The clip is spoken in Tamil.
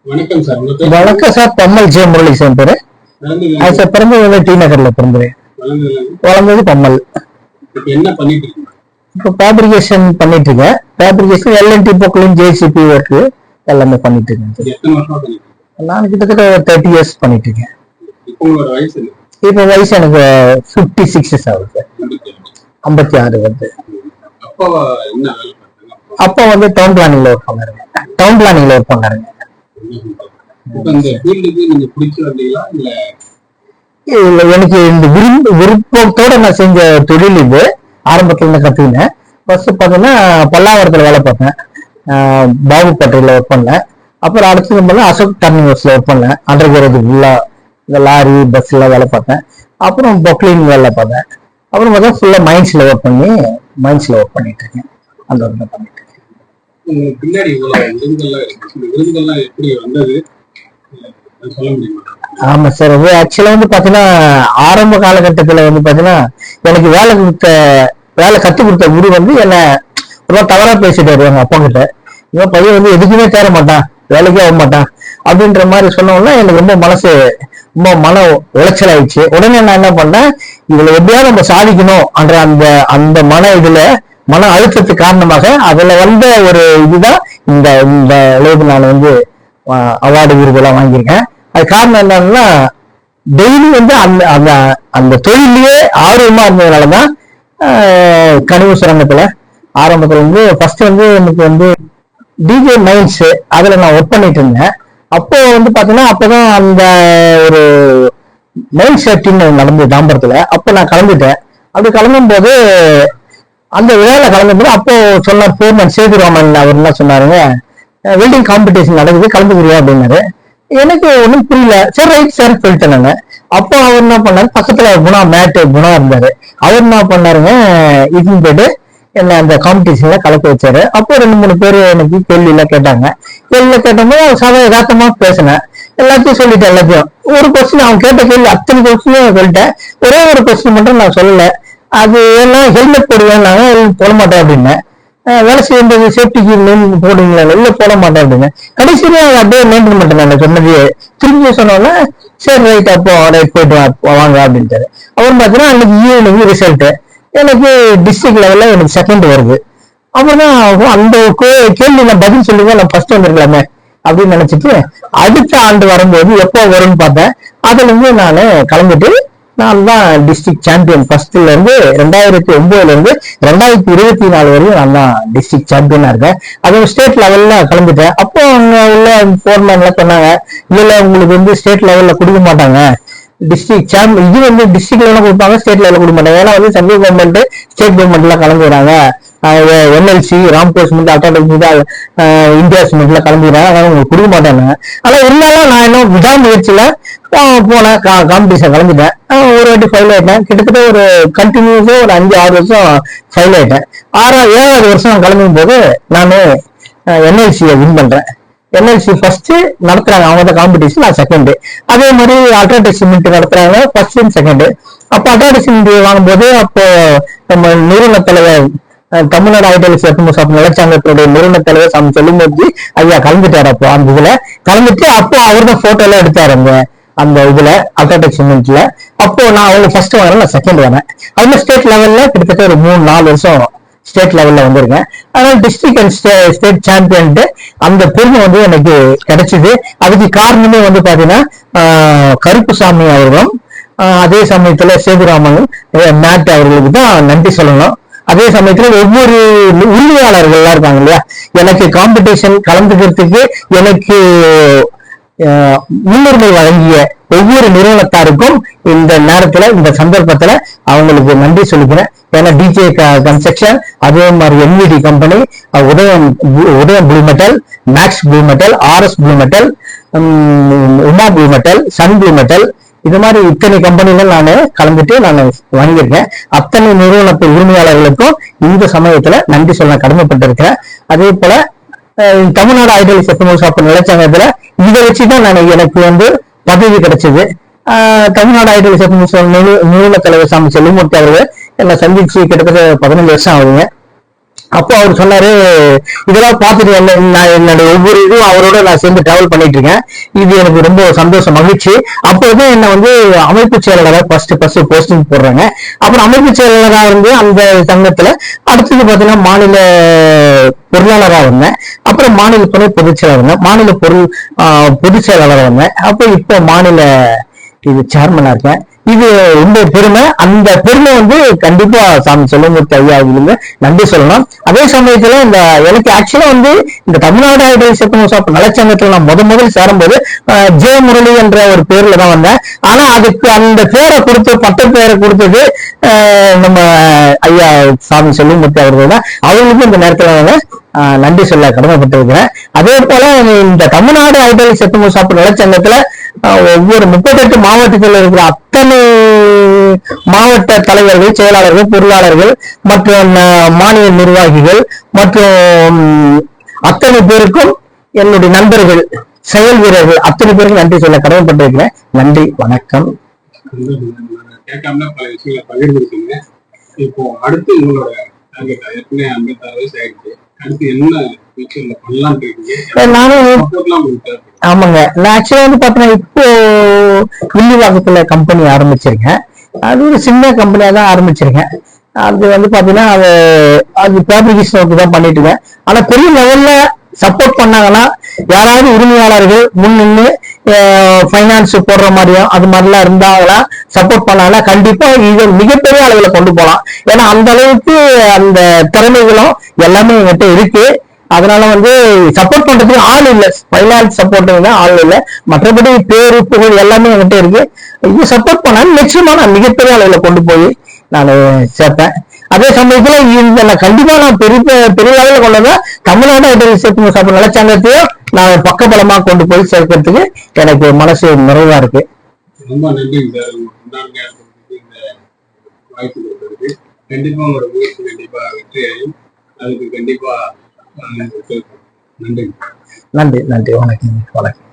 வணக்கம் சார். வணக்கம் சார். பம்மல் ஜே முரளிசன் பேரு. சார் பிறந்தது டி நகர்ல பிறந்தது. வளர்ந்தது பம்மல். என்ன பண்ணிட்டு இருக்கீங்க? இப்போ ஃபேப்ரிகேஷன் பண்ணிட்டு இருக்கேன். Fabrication L N T Poclain JCB work எல்லாமே பண்ணிட்டு இருக்கேன். எத்தனை வருஷமா பண்ணிட்டு இருக்கீங்க? நான் கிட்டத்தட்ட 30 years பண்ணிட்டு இருக்கேன். இப்போ உங்களோட வயசு என்ன? இப்போ வயசு எனக்கு 56 ஆகுது சார். 56 வருது. அப்பா என்ன வேலை பார்த்தாங்க? அப்பா வந்து டவுன் பிளானிங்ல ஒர்க் பண்ணாருங்க. டவுன் பிளானிங்ல ஒர்க் பண்ணாருங்க. இப்ப இந்த ஃபீல்டுக்கு நீங்க பிடிச்சு வந்தீங்களா இல்ல? இல்ல, எனக்கு இந்த விருப்பத்தோட நான் செஞ்ச தொழில் இது. ஆரம்பத்துல நான் கத்துக்கினேன். ஃபர்ஸ்ட் பாத்தீங்கன்னா பல்லாவரத்துல வேலை பார்த்தேன். பாபு பட்டேல ஒர்க் பண்ணேன். அப்புறம் அடுத்தது அசோக் டர்னிங் ஒர்க்ஸ்ல ஒர்க் பண்ணேன். அண்டர்கிரவுண்ட் ஃபுல்லா இந்த லாரி பஸ் எல்லாம் வேலை பார்த்தேன். அப்புறம் பொக்லின் வேலை பார்த்தேன். அப்புறம் பார்த்தா ஃபுல்லா மைன்ஸ்ல ஒர்க் பண்ணிட்டு இருக்கேன். அந்த ஒர்க் தான் பண்ணிட்டு இருக்கேன். உங்களுக்கு பின்னாடி இவ்வளவு விருதுகள்லாம் இருக்கு. இந்த விருதுகள்லாம் எப்படி வந்தது சொல்ல முடியுமா? ஆமா சார். அது ஆக்சுவலா வந்து பாத்தீங்கன்னா ஆரம்ப காலகட்டத்துல வந்து பாத்தீங்கன்னா எனக்கு வேலை கத்து கொடுத்த குரு வந்து என்ன ரொம்ப தவறா பேசிட்டாரு எங்க அப்பா கிட்ட. இவன் பையன் வந்து எதுக்குமே தேர மாட்டான், வேலைக்கே ஆக மாட்டான் அப்படின்ற மாதிரி சொன்னோம்னா எனக்கு ரொம்ப மன உளைச்சல் ஆயிடுச்சு. உடனே நான் என்ன பண்ணேன், இதுல எப்படியாவது நம்ம சாதிக்கணும் என்ற அந்த மன அழுத்தத்துக்கு காரணமாக அதுல வந்த ஒரு இதுதான் இந்த அளவுக்கு நான் வந்து அவார்டு விருதெல்லாம் வாங்கியிருக்கேன். அது காரணம் என்னன்னா டெய்லி வந்து அந்த தொழிலே ஆர்வமா இருந்ததுனாலதான் கனிவு சுரங்கத்துல ஆரம்பத்துல வந்து ஃபர்ஸ்ட் வந்து எனக்கு வந்து டிஜே மைன்ஸ் அதுல நான் ஒர்க் பண்ணிட்டு இருந்தேன். அப்போ வந்து பாத்தீங்கன்னா அப்பதான் அந்த ஒரு மைண்ட் செட்டின்னு நடந்தது தாம்பரத்துல. அப்போ நான் கலந்துட்டேன். அப்படி கலந்தும் போது அந்த விழாவில் கலந்தும்போது அப்போ சொன்னார் ஃபோர்மேன் சேதுராமன். அவர் என்ன சொன்னாருங்க, வெல்டிங் காம்படிஷன் நடக்குது, கலந்துக்கிறியா அப்படின்னாரு. எனக்கு ஒன்றும் புரியல. சரி ரைட் சார் சொல்லிட்டேன் நான். அப்போ அவர் என்ன பண்ணாரு, பக்கத்துல குணா இருந்தாரு. அவர் என்ன பண்ணாருங்க, இதுன்னு போயிட்டு என்ன அந்த காம்படிஷன்ல கலக்க வச்சாரு. அப்போ 2-3 பேர் எனக்கு கேள்வி கேட்டாங்க. கேட்டபோது சாதா யதார்த்தமா பேசினேன். எல்லாத்தையும் சொல்லிட்டேன். எல்லாத்தையும் ஒரு கொஸ்டின் அவங்க கேட்ட கேள்வி அத்தனை கொஸ்டினும் சொல்லிட்டேன். ஒரே ஒரு கொஸ்டின் மட்டும் நான் சொல்லல. அது எல்லாம் ஹெல்மெட் போடுவேன், நாங்க போட மாட்டேன் அப்படின்னு. வேலை செய்யும்போது சேஃப்டிக்கு போடுவீங்களா? இல்ல போட மாட்டேன் அப்படின்னு. கடைசியில அப்படியே மெயின்டைன் பண்ணிட்டேன். நான் சொன்னது திரும்பி சொன்னோன்னா சரி ரைட் அப்போ ரைட் போயிட்டு வாங்க அப்படின்ட்டாரு. அப்புறம் பார்த்தீங்கன்னா அன்னைக்கு ஈவினிங் ரிசல்ட் எனக்கு டிஸ்ட்ரிக்ட் லெவல்ல எனக்கு செகண்ட் வருது. அப்புறம் அந்த கேள்வி நான் பதில் சொல்லுங்க, நான் ஃபர்ஸ்ட் வந்துருக்கலாமே அப்படின்னு நினைச்சிட்டு அடுத்த ஆண்டு வரும்போது எப்போ வரும்னு பார்த்தேன். அதுல இருந்து நான் கலந்துட்டு நான் தான் டிஸ்ட்ரிக்ட் சாம்பியன். ஃபர்ஸ்ட்ல இருந்து 2009 இருந்து 2024 வரையும் நான் தான் டிஸ்ட்ரிக்ட் சாம்பியனா இருக்கேன். அதுவும் ஸ்டேட் லெவல்ல கலந்துட்டேன். அப்போ அங்க உள்ள ஃபோர்மேன்ல சொன்னாங்க, இதுல உங்களுக்கு வந்து ஸ்டேட் லெவல்ல கொடுக்க மாட்டாங்க, டிஸ்ட்ரிக்ட் சாம்பியன் இது வந்து டிஸ்ட்ரிக்ட் லெவலில் கொடுப்பாங்க, ஸ்டேட் லெவலில் கொடுக்க மாட்டாங்க. ஏன்னா வந்து சென்ட்ரல் கவர்மெண்ட் ஸ்டேட் கவர்மெண்ட்ல கலந்துக்கிறாங்க. என்எல்சி ராம்கோ சிமெண்ட் அட்டாடமிக் இந்தியா சிமெண்ட்ல கலந்துக்கிறாங்க. அதனால உங்களுக்கு கொடுக்க மாட்டாங்க. ஆனா இருந்தாலும் நான் இன்னும் விடாமுயற்சியில போனேன், காம்படிஷன் கலந்துட்டேன். ஒரு வாட்டி ஃபைல் ஆயிட்டேன். கிட்டத்தட்ட ஒரு கண்டினியூஸா ஒரு 5-6 வருஷம் ஃபைல் ஆயிட்டேன். 7வது வருஷம் கலந்தும் போது நான் என்எல்சியை வின் பண்றேன். என்எல்சி ஃபர்ஸ்ட் நடத்துறாங்க, அவங்க தான் காம்படிஷன், நான் செகண்ட். அதே மாதிரி அல்ட்ராடெக் சிமெண்ட் நடத்துறாங்க, ஃபர்ஸ்ட் அண்ட் செகண்ட். அப்போ அல்ட்ராடெக் சிமெண்ட் வாங்கும்போது அப்போ நம்ம நிறுவன தலைவர் தமிழ்நாடு ஐடியல் நிலச்சாங்கத்துடைய நிறுவன தலைவர் செல்லுமூர்த்தி ஐயா கலந்துட்டாரு. அப்போ அந்த இதுல கலந்துட்டு அப்போ அவர் தான் போட்டோ எல்லாம் எடுத்தாரு அந்த இதுல அல்ட்ராடெக் சிமெண்ட்ல. அப்போ நான் அவங்க ஃபர்ஸ்ட் வரேன், நான் செகண்ட் வரேன். அது மாதிரி ஸ்டேட் லெவல்ல கிட்டத்தட்ட ஒரு 3-4 வருஷம் ஸ்டேட் லெவல்ல வந்திருக்கேன். அதனால டிஸ்ட்ரிக்ட் அண்ட் ஸ்டேட் சாம்பியன் அந்த பெருமை வந்து எனக்கு கிடைச்சது. அதுக்கு காரணமே வந்து பாத்தீங்கன்னா கருப்புசாமி அவர்களும் அதே சமயத்துல சேதுராமனும் மேட் அவர்களுக்கு தான் நன்றி சொல்லணும். அதே சமயத்துல ஒவ்வொரு உரிமையாளர்கள்லாம் இருக்காங்க இல்லையா, எனக்கு காம்படிஷன் கலந்துக்கிறதுக்கு எனக்கு முன்னுரிமை வழங்கிய ஒவ்வொரு நிறுவனத்தாருக்கும் இந்த நேரத்துல இந்த சந்தர்ப்பத்துல அவங்களுக்கு நன்றி சொல்லிக்கிறேன். ஏன்னா டிஜே கன்ஸ்ட்ரக்ஷன், அதே மாதிரி NVT company, Udhayam blue metal, max blue metal, RS blue metal, Uma blue metal, sun blue metal, இது மாதிரி இத்தனை கம்பெனிகள் நான் கலந்துட்டு நான் வாங்கியிருக்கேன். அத்தனை நிறுவனத்து உரிமையாளர்களுக்கும் இந்த சமயத்துல நன்றி சொல்ல கடமைப்பட்டிருக்கிறேன். அதே போல தமிழ்நாடு ஐடியல் செப்ப நிலச்சங்கத்துல இதை வச்சுதான் எனக்கு வந்து பதவி கிடைச்சது. தமிழ்நாடு ஐடியல் செப்ப நிறுவன தலைவர் சாமி செல்லுமூர்த்தி அவர்கள் என்னை சந்திச்சு கிட்டத்தட்ட 15 வருஷம் ஆகுதுங்க. அப்போ அவர் சொன்னாரு, இதெல்லாம் பார்த்துட்டு நான் என்னுடைய ஒவ்வொரு இதுவும் அவரோட நான் சேர்ந்து டிராவல் பண்ணிட்டு இருக்கேன். இது எனக்கு ரொம்ப சந்தோஷம், மகிழ்ச்சி. அப்போதான் என்ன வந்து அமைப்பு செயலாளராக ஃபர்ஸ்ட் போஸ்டிங் போடுறாங்க. அப்புறம் அமைப்பு செயலாளராக இருந்து அந்த சங்கத்துல அடுத்தது பாத்தீங்கன்னா மாநில பொருளாளராக இருந்தேன். அப்புறம் மாநில துணை பொதுச் செயலாளர் இருந்தேன். மாநில பொதுச் செயலாளராக இருந்தேன். அப்போ இப்போ மாநில இது சேர்மனா இருக்கேன். இது ரொம்ப பெருமை. அந்த பெருமை வந்து கண்டிப்பா சாமி செல்வமூர்த்தி ஐயா அவங்களுக்கு நன்றி சொல்லணும். அதே சமயத்துல இந்த எனக்கு ஆக்சுவலா வந்து இந்த தமிழ்நாடு ஐடல் சத்துணவு நலச்சங்கத்துல நான் முதல் சேரும்போது ஜே முரளி என்ற ஒரு பேர்ல தான் வந்தேன். ஆனா அதுக்கு அந்த பேரை கொடுத்து பட்ட பேரை கொடுத்தது நம்ம ஐயா சாமி செல்வமூர்த்தி அவர்கள் தான். அவங்களுக்கு இந்த நேரத்துல நன்றி சொல்ல கடமைப்பட்டிருக்கிறேன். அதே போல இந்த தமிழ்நாடு ஐடல் சத்துணவு நலச்சங்கத்துல ஒவ்வொரு 38 மாவட்டத்தில் இருக்கிற அத்தனை மாவட்ட தலைவர்கள், செயலாளர்கள், பொருளாளர்கள் மற்றும் மாநில நிர்வாகிகள் மற்றும் அத்தனை பேருக்கும் என்னுடைய நண்பர்கள், செயல் வீரர்கள் அத்தனை பேருக்கும் நன்றி சொல்ல கடமைப்பட்டிருக்கிறேன். நன்றி, வணக்கம். கேட்காம பல விஷயங்களை பகிர்ந்துருக்கீங்க. இப்போ அடுத்து உங்களோட ஏற்கனவே 56 வயசு ஆயிடுச்சு. அடுத்து என்ன ஃபியூச்சர்ல பண்ணலாம்னு இருக்கீங்க? நானும் ஆமாங்க, நான் ஆக்சுவலா வந்து பாத்தீங்கன்னா இப்போ வில்லிவாக்கத்துல கம்பெனி ஆரம்பிச்சிருக்கேன். அது ஒரு சின்ன கம்பெனியா தான் ஆரம்பிச்சிருக்கேன். அது வந்து பாத்தீங்கன்னா அது ஃபேப்ரிகேஷன் ஒர்க் தான் பண்ணிட்டு இருக்கேன். ஆனா பெரிய லெவல்ல சப்போர்ட் பண்ணாங்கன்னா யாராவது உரிமையாளர்கள் முன்னின்று பைனான்ஸ் போடுற மாதிரியும் அது மாதிரிலாம் இருந்தாங்கன்னா சப்போர்ட் பண்ணாங்கன்னா கண்டிப்பா இது மிகப்பெரிய அளவுல கொண்டு போகலாம். ஏன்னா அந்த அளவுக்கு அந்த திறமைகளும் எல்லாமே என்கிட்ட இருக்கு. அதனால வந்து சப்போர்ட் பண்றதுக்கு ஆள் இல்லை, பைனான்ஸ் சப்போர்ட் ஆள் இல்லை. மற்றபடி பேரு புகழ் எல்லாமே என்கிட்ட இருக்கு. இது சப்போர்ட் பண்ணாலும் நிச்சயமா நான் மிகப்பெரிய அளவுல கொண்டு போய் நான் சேர்ப்பேன். அதே சமயத்துல இந்த கண்டிப்பா நான் பெரிய அளவில் கொண்டு தமிழ்நாடு ஐடல் சத்துணவு நலச்சங்கத்தையும் நான் பக்கபலமா கொண்டு போய் சேர்க்கறதுக்கு எனக்கு மனசு நிறைவா இருக்கு. ரொம்ப நன்றி சார். இந்த வாய்ப்பு கொடுத்ததுக்கு கண்டிப்பா உங்களோட முயற்சி கண்டிப்பா வெற்றியையும் அதுக்கு கண்டிப்பா நன்றி. நன்றி, வணக்கம்.